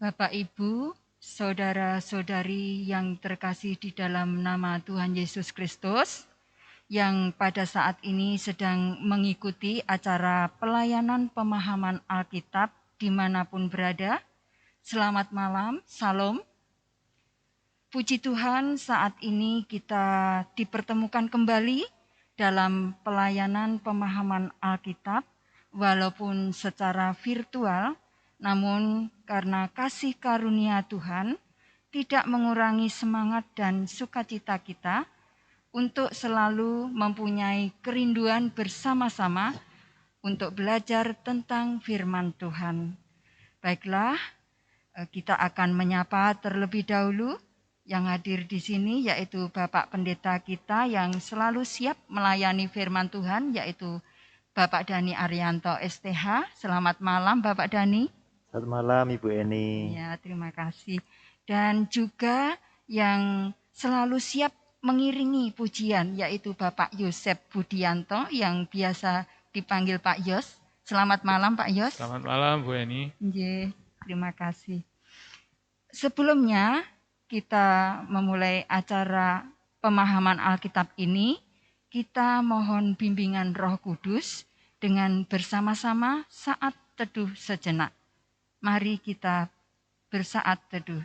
Bapak, Ibu, saudara-saudari yang terkasih di dalam nama Tuhan Yesus Kristus, yang pada saat ini sedang mengikuti acara pelayanan pemahaman Alkitab dimanapun berada. Selamat malam, salam. Puji Tuhan, saat ini kita dipertemukan kembali dalam pelayanan pemahaman Alkitab, walaupun secara virtual, namun karena kasih karunia Tuhan tidak mengurangi semangat dan sukacita kita untuk selalu mempunyai kerinduan bersama-sama untuk belajar tentang firman Tuhan. Baiklah, kita akan menyapa terlebih dahulu yang hadir di sini, yaitu Bapak Pendeta kita yang selalu siap melayani firman Tuhan, yaitu Bapak Dhani Arianto STH. Selamat malam Bapak Dhani. Selamat malam Ibu Eni. Ya, terima kasih. Dan juga yang selalu siap mengiringi pujian, yaitu Bapak Yosep Budianto yang biasa dipanggil Pak Yos. Selamat malam Pak Yos. Selamat malam Bu Eni. Terima kasih. Sebelumnya kita memulai acara pemahaman Alkitab ini, kita mohon bimbingan Roh Kudus dengan bersama-sama saat teduh sejenak. Mari kita bersaat teduh.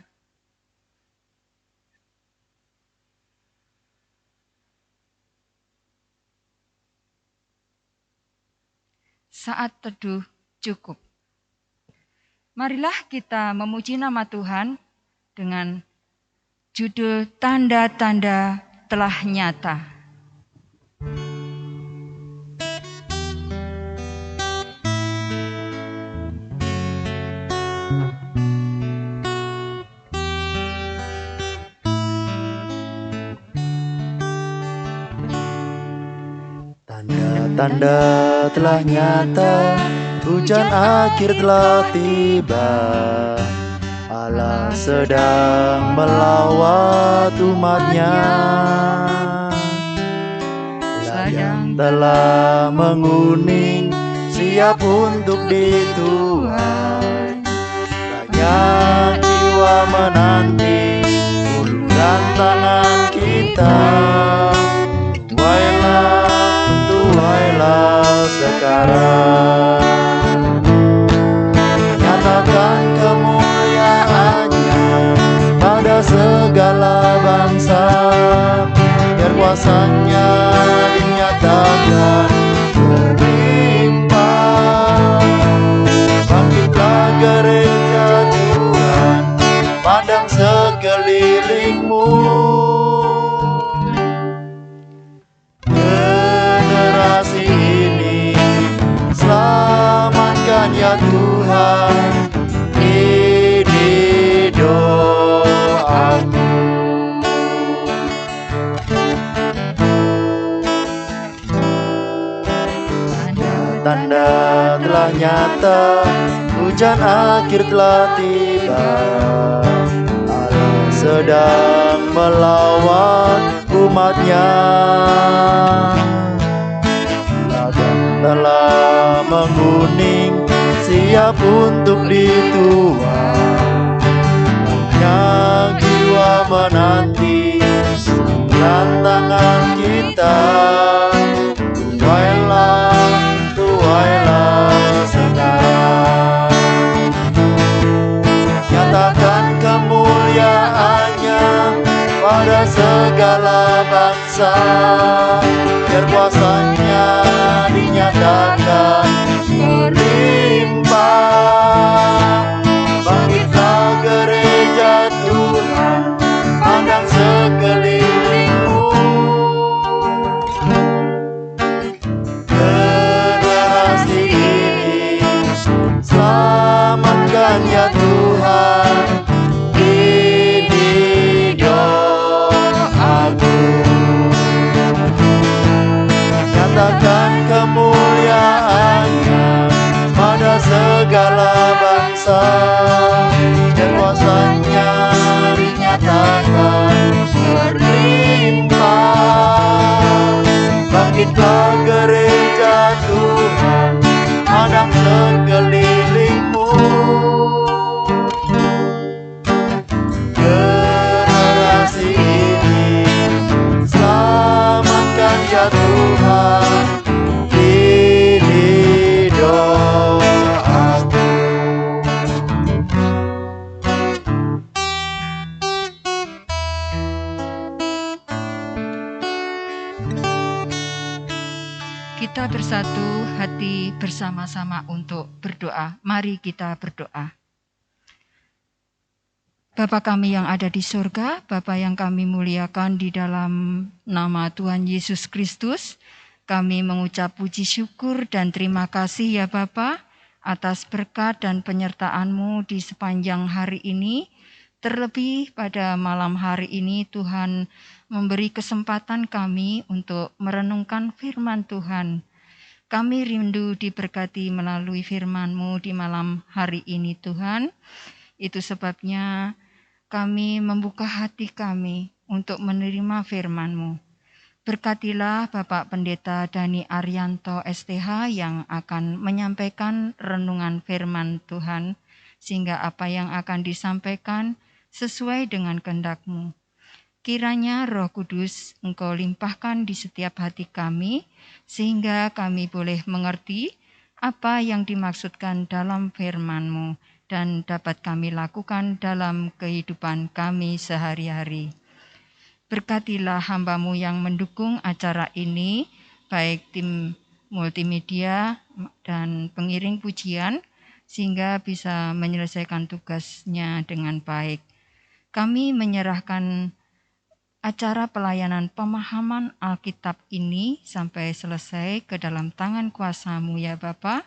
Saat teduh cukup. Marilah kita memuji nama Tuhan dengan judul Tanda-tanda telah nyata. Tanda-tanda telah nyata, hujan akhir telah tiba. Allah sedang melawat umatnya. Ladang telah menguning, siap untuk dituai. Banyak jiwa menanti uluran tangan kita. Tuailah sekarang, nyatakan kemuliaannya pada segala bangsa, biar kuasanya dinyatakan berlimpah. Bangkitlah gereja Tuhan, pandang sekelilingmu. Selamatkan ya Tuhan, ini doaku. Tanda telah nyata, hujan akhir telah tiba. Allah sedang melawat umatnya. Telah menguning, siap untuk dituai. Banyak jiwa menanti uluran tangan kita. Tuailah sekarang, nyatakan kemuliaannya pada segala bangsa, biar kuasanya dinyatakan berlimpah. Bangkitlah gereja Tuhan, pandang sekelilingmu. Generasi ini selamatkan ya Tuhan, ini doaku. Nyatakan kemuliaannya pada segala bangsa, dan kuasanya dinyatakan berlimpah. Bangkitlah gereja Tuhan, pandang sekelilingmu. Kita bersatu hati bersama-sama untuk berdoa. Mari kita berdoa. Bapa kami yang ada di surga, Bapa yang kami muliakan di dalam nama Tuhan Yesus Kristus, kami mengucap puji syukur dan terima kasih ya Bapa atas berkat dan penyertaan-Mu di sepanjang hari ini. Terlebih pada malam hari ini Tuhan memberi kesempatan kami untuk merenungkan firman Tuhan. Kami rindu diberkati melalui firman-Mu di malam hari ini Tuhan. Itu sebabnya kami membuka hati kami untuk menerima firman-Mu. Berkatilah Bapak Pendeta Dhani Arianto STH yang akan menyampaikan renungan firman Tuhan, sehingga apa yang akan disampaikan sesuai dengan kehendak-Mu. Kiranya Roh Kudus Engkau limpahkan di setiap hati kami, sehingga kami boleh mengerti apa yang dimaksudkan dalam firman-Mu dan dapat kami lakukan dalam kehidupan kami sehari-hari. Berkatilah hamba-Mu yang mendukung acara ini, baik tim multimedia dan pengiring pujian, sehingga bisa menyelesaikan tugasnya dengan baik. Kami menyerahkan acara pelayanan pemahaman Alkitab ini sampai selesai ke dalam tangan kuasa-Mu ya Bapa.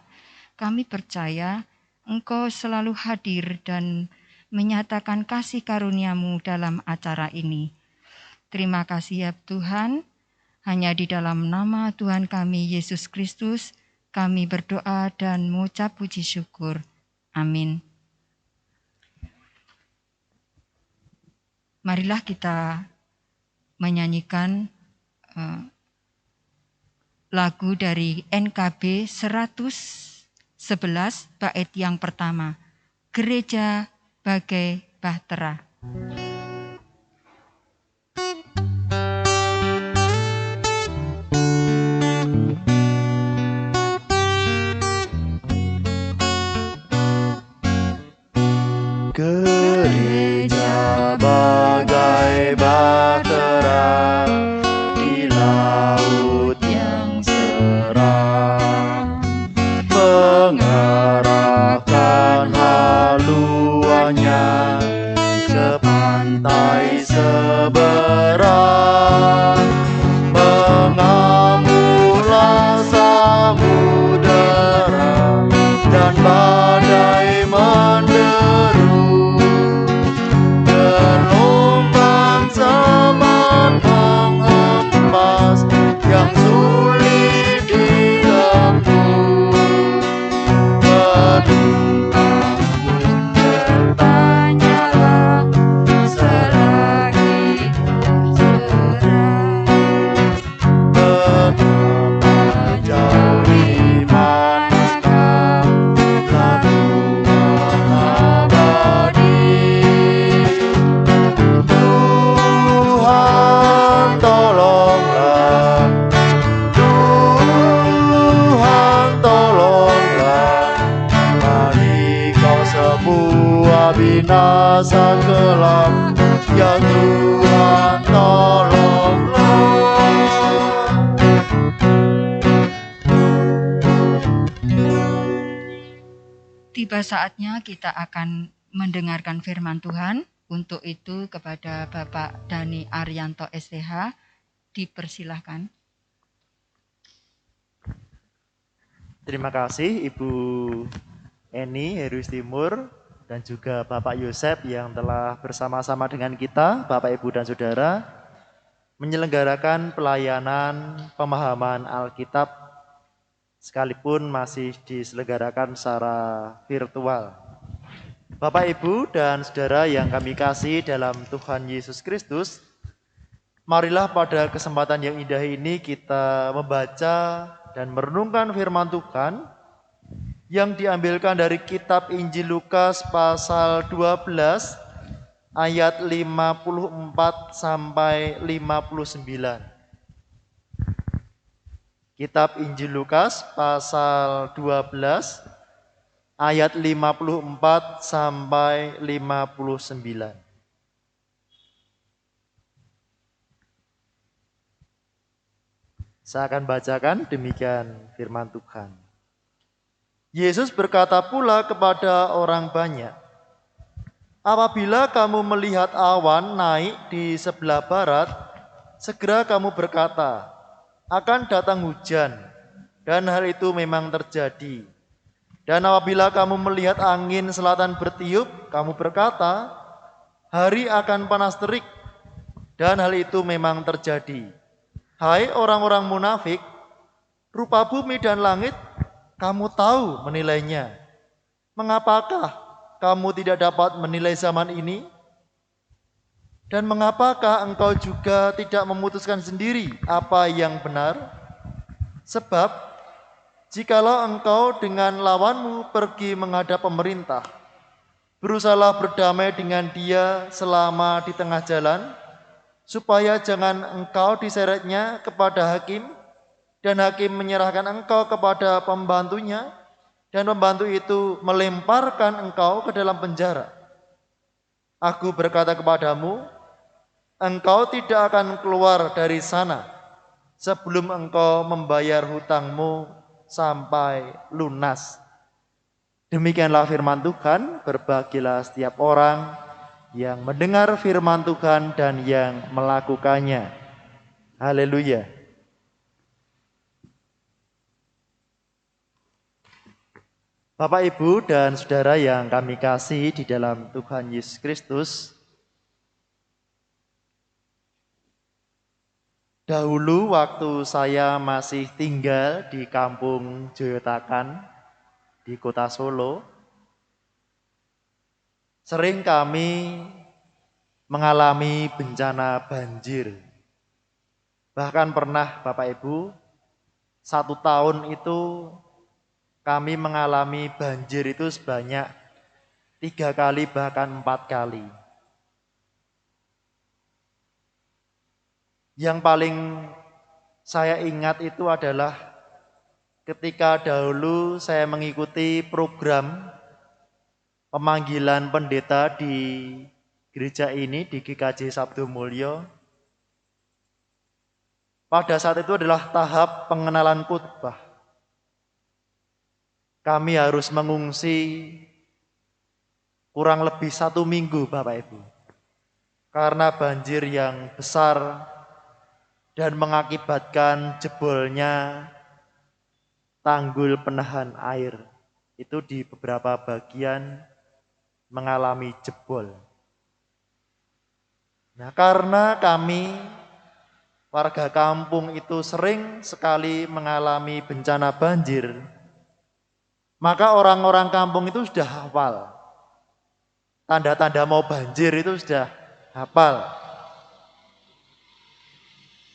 Kami percaya Engkau selalu hadir dan menyatakan kasih karunia-Mu dalam acara ini. Terima kasih ya Tuhan, hanya di dalam nama Tuhan kami Yesus Kristus, kami berdoa dan mengucap puji syukur. Amin. Marilah kita menyanyikan lagu dari NKB 111 bait yang pertama, Gereja Bagai Bahtera. Gereja bagai bahtera di laut yang cerah, mengarahkan haluannya ke pantai seberang, mengamuklah samudera dan badai menderu. Gelombang zaman menghempas yang sulit ditempuh. Penumpang pun bertanyalah selagi tercerah, betapa jauh di manakah labuhan abadi. Tuhan tolonglah, Tuhan tolonglah, mari kau semua binasa kelam, ya Tuhan tolonglah. Tiba saatnya kita akan mendengarkan firman Tuhan. Untuk itu kepada Bapak Dhani Arianto STH dipersilahkan. Terima kasih Ibu Eni Heruis Timur dan juga Bapak Yosep yang telah bersama-sama dengan kita, Bapak Ibu dan Saudara, menyelenggarakan pelayanan pemahaman Alkitab sekalipun masih diselenggarakan secara virtual. Bapak, Ibu, dan Saudara yang kami kasih dalam Tuhan Yesus Kristus, marilah pada kesempatan yang indah ini kita membaca dan merenungkan firman Tuhan yang diambilkan dari kitab Injil Lukas pasal 12 ayat 54 sampai 59. Kitab Injil Lukas pasal 12 ayat 54 sampai 59. Saya akan bacakan demikian firman Tuhan. Yesus berkata pula kepada orang banyak, apabila kamu melihat awan naik di sebelah barat, segera kamu berkata, akan datang hujan, dan hal itu memang terjadi. Dan apabila kamu melihat angin selatan bertiup, kamu berkata, hari akan panas terik, dan hal itu memang terjadi. Hai orang-orang munafik, rupa bumi dan langit, kamu tahu menilainya. Mengapakah kamu tidak dapat menilai zaman ini? Dan mengapakah engkau juga tidak memutuskan sendiri apa yang benar? Sebab jikalau engkau dengan lawanmu pergi menghadap pemerintah, berusahalah berdamai dengan dia selama di tengah jalan, supaya jangan engkau diseretnya kepada hakim, dan hakim menyerahkan engkau kepada pembantunya, dan pembantu itu melemparkan engkau ke dalam penjara. Aku berkata kepadamu, engkau tidak akan keluar dari sana sebelum engkau membayar hutangmu sampai lunas. Demikianlah firman Tuhan. Berbahagialah setiap orang yang mendengar firman Tuhan dan yang melakukannya. Haleluya. Bapak, Ibu, dan saudara yang kami kasih di dalam Tuhan Yesus Kristus, dahulu waktu saya masih tinggal di kampung Joyotakan di kota Solo, sering kami mengalami bencana banjir. Bahkan pernah Bapak Ibu, 1 tahun itu kami mengalami banjir itu sebanyak 3 kali bahkan 4 kali. Yang paling saya ingat itu adalah ketika dahulu saya mengikuti program pemanggilan pendeta di gereja ini, di GKJ Sabdo Mulyo. Pada saat itu adalah tahap pengenalan khotbah. Kami harus mengungsi kurang lebih 1 minggu Bapak Ibu, karena banjir yang besar dan mengakibatkan jebolnya tanggul penahan air. Itu di beberapa bagian mengalami jebol. Nah, karena kami warga kampung itu sering sekali mengalami bencana banjir, maka orang-orang kampung itu sudah hafal. Tanda-tanda mau banjir itu sudah hafal.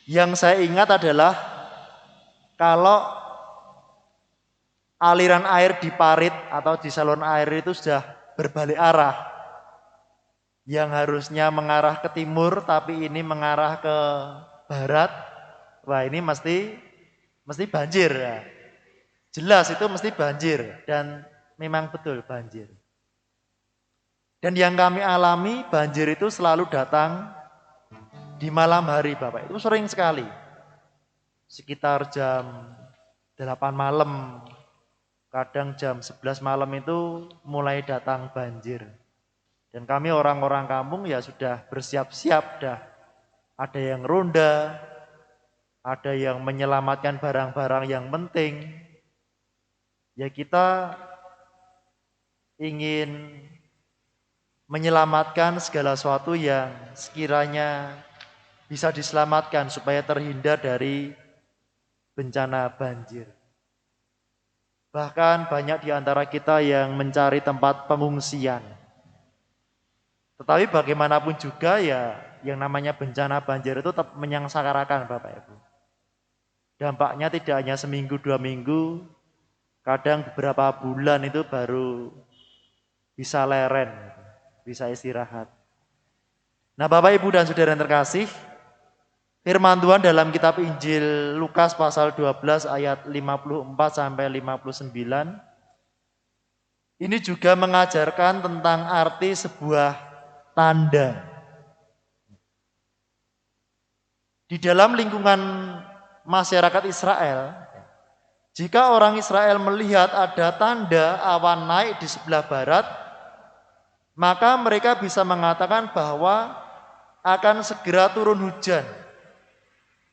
Yang saya ingat adalah kalau aliran air di parit atau di saluran air itu sudah berbalik arah. Yang harusnya mengarah ke timur tapi ini mengarah ke barat. Wah, ini mesti banjir ya. Jelas itu mesti banjir dan memang betul banjir. Dan yang kami alami banjir itu selalu datang di malam hari Bapak. Itu sering sekali. Sekitar jam 8 malam, kadang jam 11 malam itu mulai datang banjir. Dan kami orang-orang kampung ya sudah bersiap-siap dah. Ada yang ronda, ada yang menyelamatkan barang-barang yang penting. Ya kita ingin menyelamatkan segala sesuatu yang sekiranya bisa diselamatkan supaya terhindar dari bencana banjir. Bahkan banyak di antara kita yang mencari tempat pengungsian. Tetapi bagaimanapun juga ya yang namanya bencana banjir itu tetap menyengsarakan Bapak Ibu. Dampaknya tidak hanya seminggu 2 minggu, kadang beberapa bulan itu baru bisa leren, bisa istirahat. Nah Bapak Ibu dan Saudara yang terkasih, firman Tuhan dalam kitab Injil Lukas pasal 12 ayat 54 sampai 59 ini juga mengajarkan tentang arti sebuah tanda. Di dalam lingkungan masyarakat Israel, jika orang Israel melihat ada tanda awan naik di sebelah barat, maka mereka bisa mengatakan bahwa akan segera turun hujan.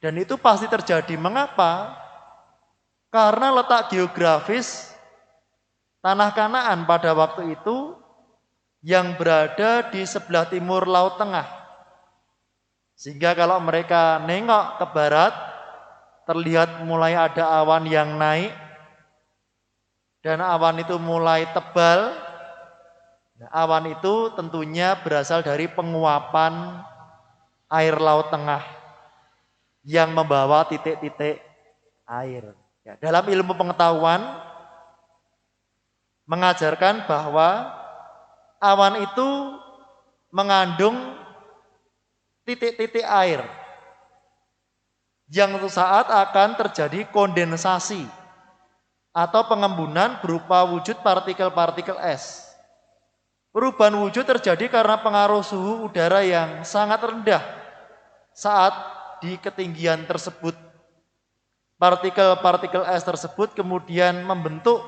Dan itu pasti terjadi. Mengapa? Karena letak geografis tanah Kanaan pada waktu itu yang berada di sebelah timur Laut Tengah. Sehingga kalau mereka nengok ke barat, terlihat mulai ada awan yang naik, dan awan itu mulai tebal. Nah, awan itu tentunya berasal dari penguapan air Laut Tengah yang membawa titik-titik air. Ya, dalam ilmu pengetahuan mengajarkan bahwa awan itu mengandung titik-titik air yang suatu saat akan terjadi kondensasi atau pengembunan berupa wujud partikel-partikel es. Perubahan wujud terjadi karena pengaruh suhu udara yang sangat rendah saat di ketinggian tersebut. Partikel-partikel es tersebut kemudian membentuk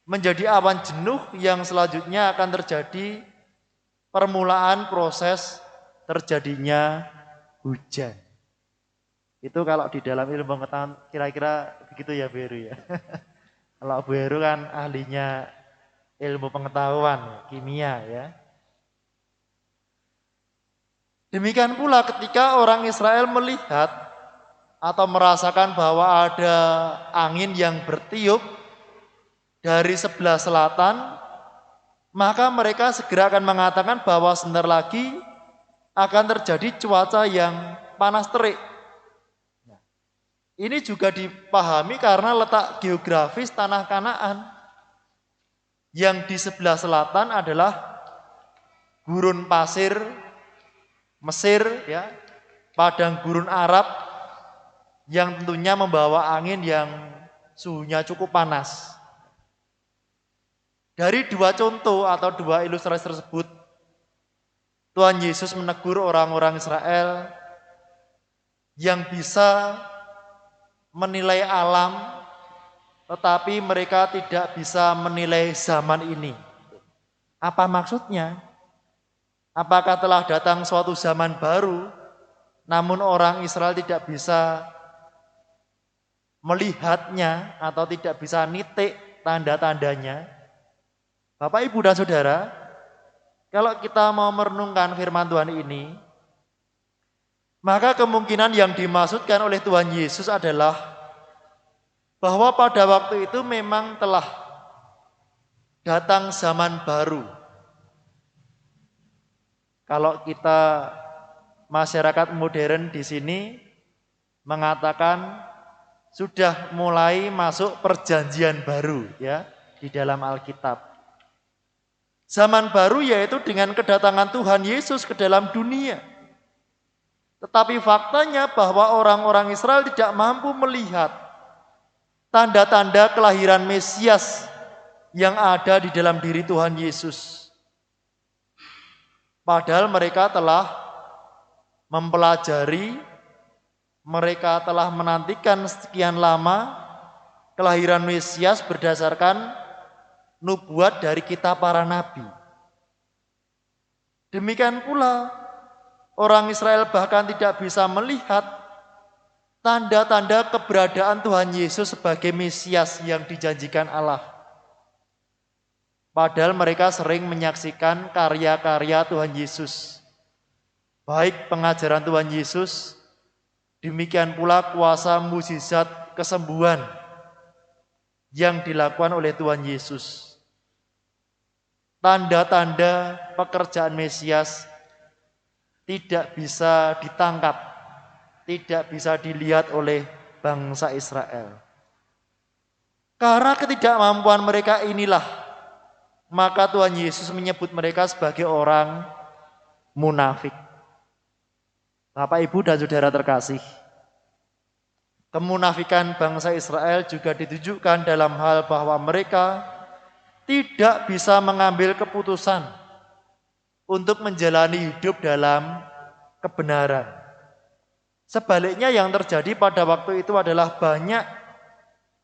menjadi awan jenuh yang selanjutnya akan terjadi permulaan proses terjadinya hujan. Itu kalau di dalam ilmu pengetahuan kira-kira begitu ya Bu Heru ya. Kalau Bu Heru kan ahlinya ilmu pengetahuan, kimia ya. Demikian pula ketika orang Israel melihat atau merasakan bahwa ada angin yang bertiup dari sebelah selatan, maka mereka segera akan mengatakan bahwa sebentar lagi akan terjadi cuaca yang panas terik. Ini juga dipahami karena letak geografis tanah Kanaan. Yang di sebelah selatan adalah gurun pasir Mesir, ya, padang gurun Arab yang tentunya membawa angin yang suhunya cukup panas. Dari dua contoh atau dua ilustrasi tersebut, Tuhan Yesus menegur orang-orang Israel yang bisa menilai alam, tetapi mereka tidak bisa menilai zaman ini. Apa maksudnya? Apakah telah datang suatu zaman baru, namun orang Israel tidak bisa melihatnya atau tidak bisa nitik tanda-tandanya? Bapak, Ibu, dan Saudara, kalau kita mau merenungkan firman Tuhan ini, maka kemungkinan yang dimaksudkan oleh Tuhan Yesus adalah bahwa pada waktu itu memang telah datang zaman baru. Kalau kita masyarakat modern di sini mengatakan sudah mulai masuk perjanjian baru ya di dalam Alkitab. Zaman baru yaitu dengan kedatangan Tuhan Yesus ke dalam dunia. Tetapi faktanya bahwa orang-orang Israel tidak mampu melihat tanda-tanda kelahiran Mesias yang ada di dalam diri Tuhan Yesus. Padahal mereka telah mempelajari, mereka telah menantikan sekian lama kelahiran Mesias berdasarkan nubuat dari kitab para nabi. Demikian pula orang Israel bahkan tidak bisa melihat tanda-tanda keberadaan Tuhan Yesus sebagai Mesias yang dijanjikan Allah. Padahal mereka sering menyaksikan karya-karya Tuhan Yesus. Baik pengajaran Tuhan Yesus, demikian pula kuasa mukjizat kesembuhan yang dilakukan oleh Tuhan Yesus. Tanda-tanda pekerjaan Mesias tidak bisa ditangkap, tidak bisa dilihat oleh bangsa Israel. Karena ketidakmampuan mereka inilah, maka Tuhan Yesus menyebut mereka sebagai orang munafik. Bapak, Ibu, dan Saudara terkasih, kemunafikan bangsa Israel juga ditunjukkan dalam hal bahwa mereka tidak bisa mengambil keputusan untuk menjalani hidup dalam kebenaran. Sebaliknya yang terjadi pada waktu itu adalah banyak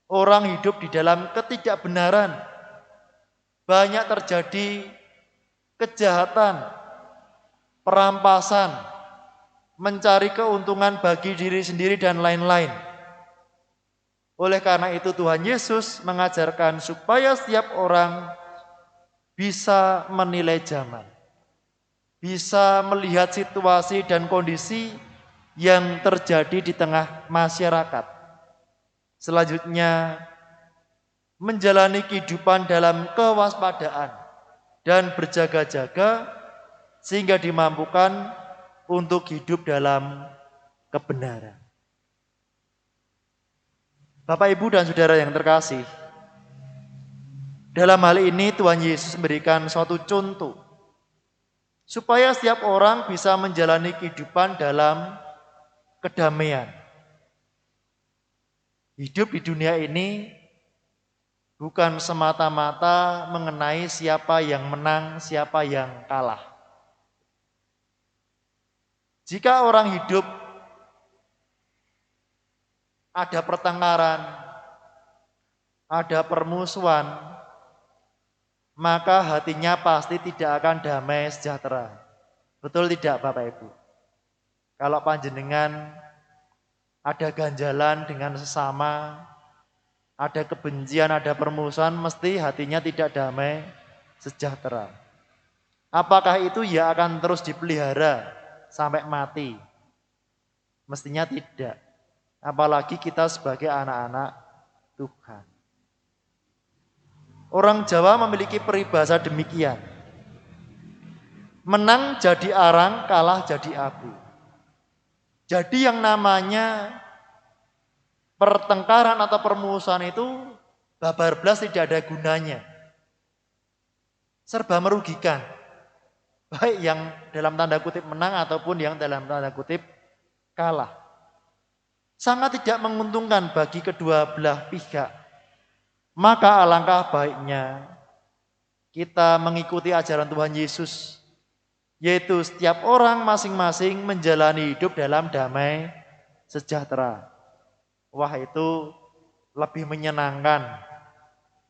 orang hidup di dalam ketidakbenaran. Banyak terjadi kejahatan, perampasan, mencari keuntungan bagi diri sendiri dan lain-lain. Oleh karena itu Tuhan Yesus mengajarkan supaya setiap orang bisa menilai zaman, bisa melihat situasi dan kondisi yang terjadi di tengah masyarakat. Selanjutnya, menjalani kehidupan dalam kewaspadaan dan berjaga-jaga sehingga dimampukan untuk hidup dalam kebenaran. Bapak, Ibu, dan Saudara yang terkasih, dalam hal ini Tuhan Yesus memberikan suatu contoh supaya setiap orang bisa menjalani kehidupan dalam kedamaian. Hidup di dunia ini bukan semata-mata mengenai siapa yang menang, siapa yang kalah. Jika orang hidup ada pertengkaran, ada permusuhan, maka hatinya pasti tidak akan damai sejahtera. Betul tidak Bapak Ibu? Kalau panjenengan ada ganjalan dengan sesama, ada kebencian, ada permusuhan, mesti hatinya tidak damai sejahtera. Apakah itu ya akan terus dipelihara sampai mati? Mestinya tidak. Apalagi kita sebagai anak-anak Tuhan. Orang Jawa memiliki peribahasa demikian. Menang jadi arang, kalah jadi abu. Jadi yang namanya pertengkaran atau permusuhan itu babar blas tidak ada gunanya. Serba merugikan. Baik yang dalam tanda kutip menang ataupun yang dalam tanda kutip kalah. Sangat tidak menguntungkan bagi kedua belah pihak. Maka alangkah baiknya kita mengikuti ajaran Tuhan Yesus, yaitu setiap orang masing-masing menjalani hidup dalam damai sejahtera. Wah, itu lebih menyenangkan,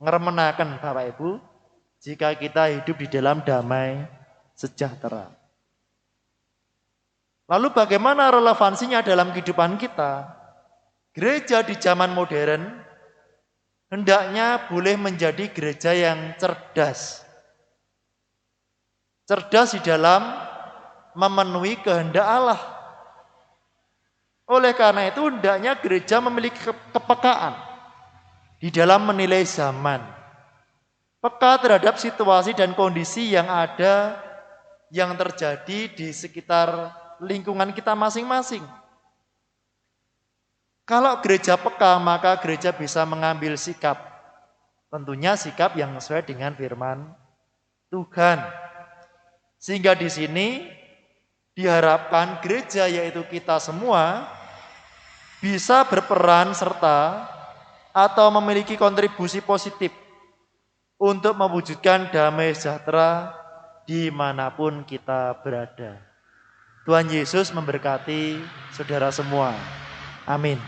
ngeremenakan Bapak Ibu, jika kita hidup di dalam damai sejahtera. Lalu bagaimana relevansinya dalam kehidupan kita? Gereja di zaman modern hendaknya boleh menjadi gereja yang cerdas. Cerdas di dalam memenuhi kehendak Allah. Oleh karena itu hendaknya gereja memiliki kepekaan di dalam menilai zaman. Peka terhadap situasi dan kondisi yang ada, yang terjadi di sekitar lingkungan kita masing-masing. Kalau gereja peka, maka gereja bisa mengambil sikap. Tentunya sikap yang sesuai dengan firman Tuhan. Sehingga di sini diharapkan gereja, yaitu kita semua, bisa berperan serta atau memiliki kontribusi positif untuk mewujudkan damai sejahtera dimanapun kita berada. Tuhan Yesus memberkati saudara semua. Amin.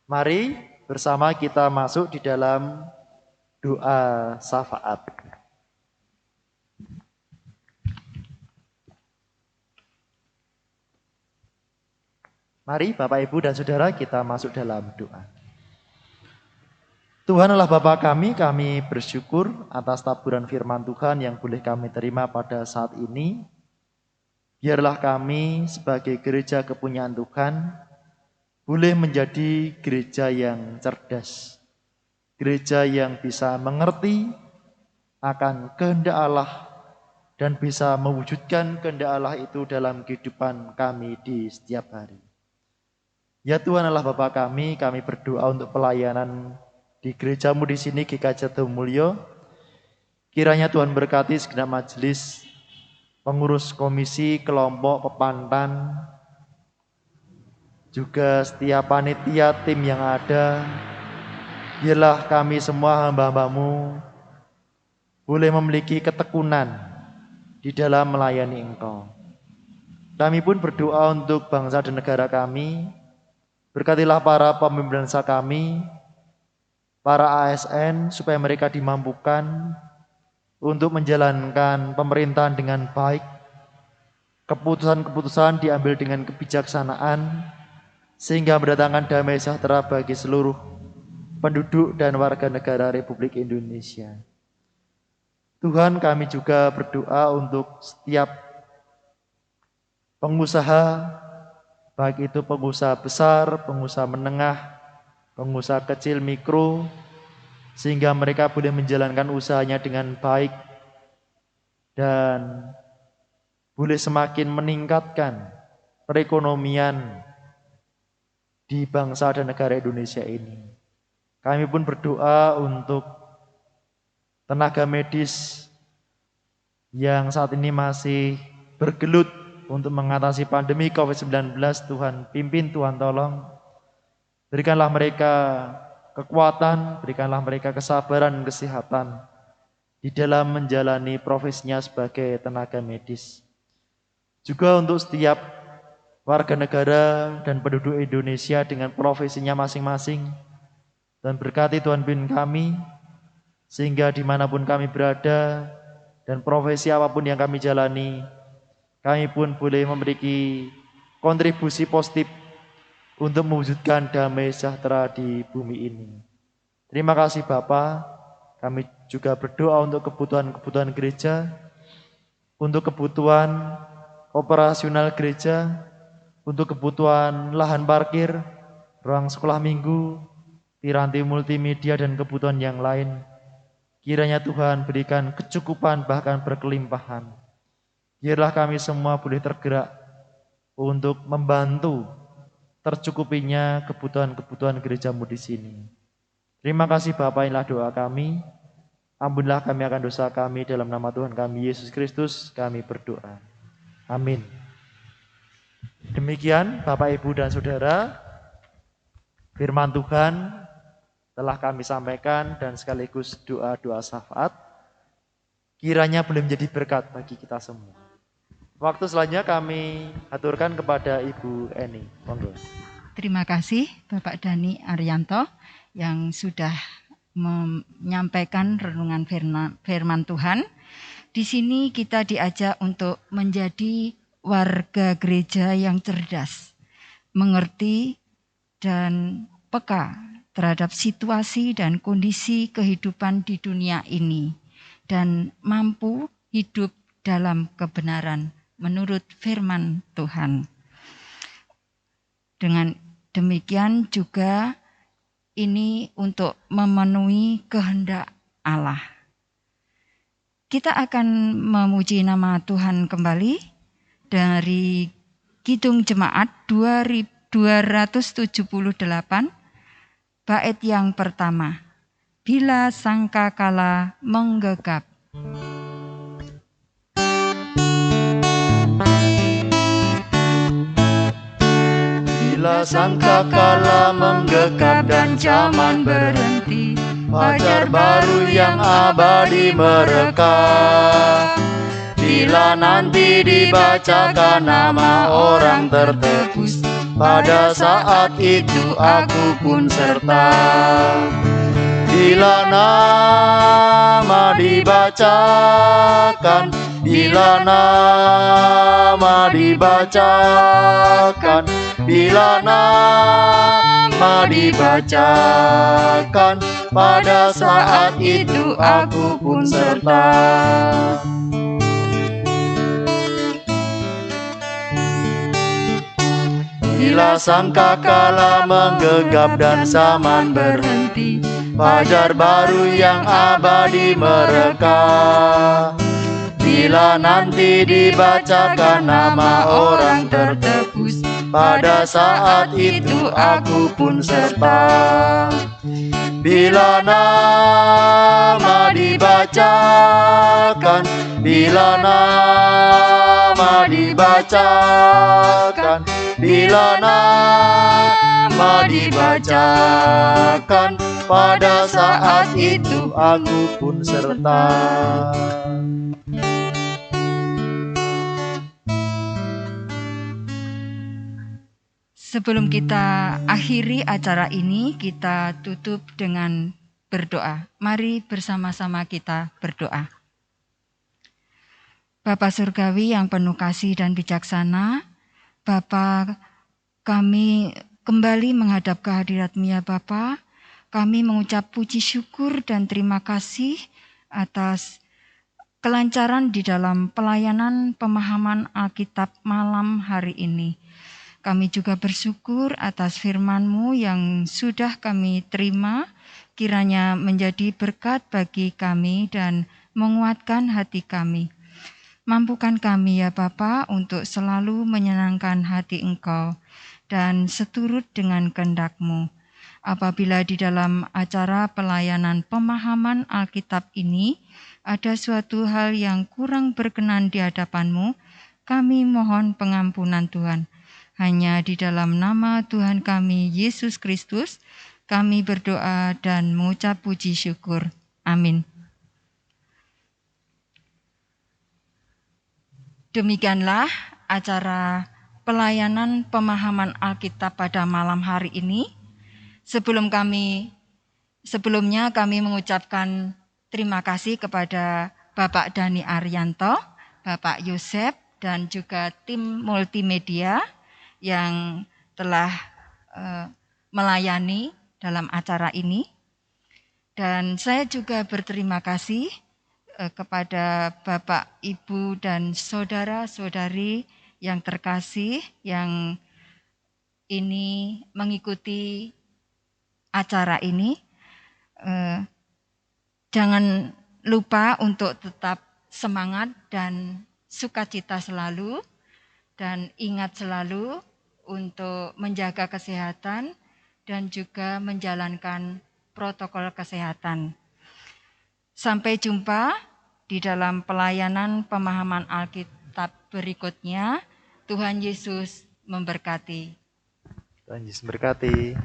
Mari bersama kita masuk di dalam doa syafaat. Mari Bapak, Ibu, dan Saudara kita masuk dalam doa. Tuhan Allah Bapa kami bersyukur atas taburan firman Tuhan yang boleh kami terima pada saat ini. Biarlah kami sebagai gereja kepunyaan Tuhan boleh menjadi gereja yang cerdas. Gereja yang bisa mengerti akan kehendak Allah dan bisa mewujudkan kehendak Allah itu dalam kehidupan kami di setiap hari. Ya Tuhan Allah Bapa kami berdoa untuk pelayanan di gerejamu di sini GKJ Mulyo. Kiranya Tuhan berkati segenap majelis, pengurus komisi, kelompok, pepantan, juga setiap panitia, tim yang ada. Biarlah kami semua hamba-hambamu boleh memiliki ketekunan di dalam melayani Engkau. Kami pun berdoa untuk bangsa dan negara kami. Berkatilah para pemimpin bangsa kami, para ASN, supaya mereka dimampukan untuk menjalankan pemerintahan dengan baik. Keputusan-keputusan diambil dengan kebijaksanaan, sehingga mendatangkan damai sejahtera bagi seluruh penduduk dan warga negara Republik Indonesia. Tuhan, kami juga berdoa untuk setiap pengusaha, baik itu pengusaha besar, pengusaha menengah, pengusaha kecil, mikro, sehingga mereka boleh menjalankan usahanya dengan baik dan boleh semakin meningkatkan perekonomian di bangsa dan negara Indonesia ini. Kami pun berdoa untuk tenaga medis yang saat ini masih bergelut untuk mengatasi pandemi COVID-19. Tuhan pimpin, Tuhan tolong. Berikanlah mereka kekuatan, berikanlah mereka kesabaran dan kesehatan di dalam menjalani profesinya sebagai tenaga medis. Juga untuk setiap warga negara dan penduduk Indonesia dengan profesinya masing-masing. Dan berkati Tuhan pimpin kami, sehingga dimanapun kami berada dan profesi apapun yang kami jalani, kami pun boleh memiliki kontribusi positif untuk mewujudkan damai sejahtera di bumi ini. Terima kasih Bapa. Kami juga berdoa untuk kebutuhan-kebutuhan gereja, untuk kebutuhan operasional gereja, untuk kebutuhan lahan parkir, ruang sekolah minggu, piranti multimedia dan kebutuhan yang lain. Kiranya Tuhan berikan kecukupan bahkan berkelimpahan. Biarlah kami semua boleh tergerak untuk membantu tercukupinya kebutuhan-kebutuhan gerejamu di sini. Terima kasih Bapa, inilah doa kami. Ampunilah kami akan dosa kami, dalam nama Tuhan kami Yesus Kristus kami berdoa. Amin. Demikian Bapak, Ibu, dan Saudara, firman Tuhan telah kami sampaikan dan sekaligus doa-doa syafaat. Kiranya boleh menjadi berkat bagi kita semua. Waktu selanjutnya kami aturkan kepada Ibu Eni. Monggo. Terima kasih Bapak Dhani Arianto yang sudah menyampaikan renungan firman Tuhan. Di sini kita diajak untuk menjadi warga gereja yang cerdas, mengerti dan peka terhadap situasi dan kondisi kehidupan di dunia ini, dan mampu hidup dalam kebenaran menurut firman Tuhan. Dengan demikian juga ini untuk memenuhi kehendak Allah. Kita akan memuji nama Tuhan kembali dari Kidung Jemaat 278, bait yang pertama. Bila sangkakala menggegap. Bila sangkakala menggegap dan zaman berhenti, fajar baru yang abadi mereka. Bila nanti dibacakan nama orang tertebus, pada saat itu aku pun serta. Bila nama dibacakan, bila nama dibacakan, bila nama dibacakan, pada saat itu aku pun serta. Bila sangkakala menggegap dan zaman berhenti, fajar baru yang abadi mereka. Bila nanti dibacakan nama orang tertebus, pada saat itu aku pun serta. Bila nama dibacakan, bila nama dibacakan, bila nama dibacakan, pada saat itu aku pun serta. Sebelum kita akhiri acara ini, kita tutup dengan berdoa. Mari bersama-sama kita berdoa. Bapa Surgawi yang penuh kasih dan bijaksana, Bapa, kami kembali menghadap kehadirat-Mu ya Bapa. Kami mengucap puji syukur dan terima kasih atas kelancaran di dalam pelayanan pemahaman Alkitab malam hari ini. Kami juga bersyukur atas firman-Mu yang sudah kami terima, kiranya menjadi berkat bagi kami dan menguatkan hati kami. Mampukan kami ya Bapa untuk selalu menyenangkan hati Engkau dan seturut dengan kehendak-Mu. Apabila di dalam acara pelayanan pemahaman Alkitab ini ada suatu hal yang kurang berkenan di hadapan-Mu, kami mohon pengampunan Tuhan. Hanya di dalam nama Tuhan kami, Yesus Kristus, kami berdoa dan mengucap puji syukur. Amin. Demikianlah acara pelayanan pemahaman Alkitab pada malam hari ini. Sebelumnya kami mengucapkan terima kasih kepada Bapak Dani Arianto, Bapak Yosep, dan juga tim multimedia yang telah melayani dalam acara ini. Dan saya juga berterima kasih kepada Bapak, Ibu, dan saudara-saudari yang terkasih yang ini mengikuti acara ini. Jangan lupa untuk tetap semangat dan sukacita selalu, dan ingat selalu untuk menjaga kesehatan dan juga menjalankan protokol kesehatan. Sampai jumpa di dalam pelayanan pemahaman Alkitab berikutnya. Tuhan Yesus memberkati. Tuhan Yesus memberkati.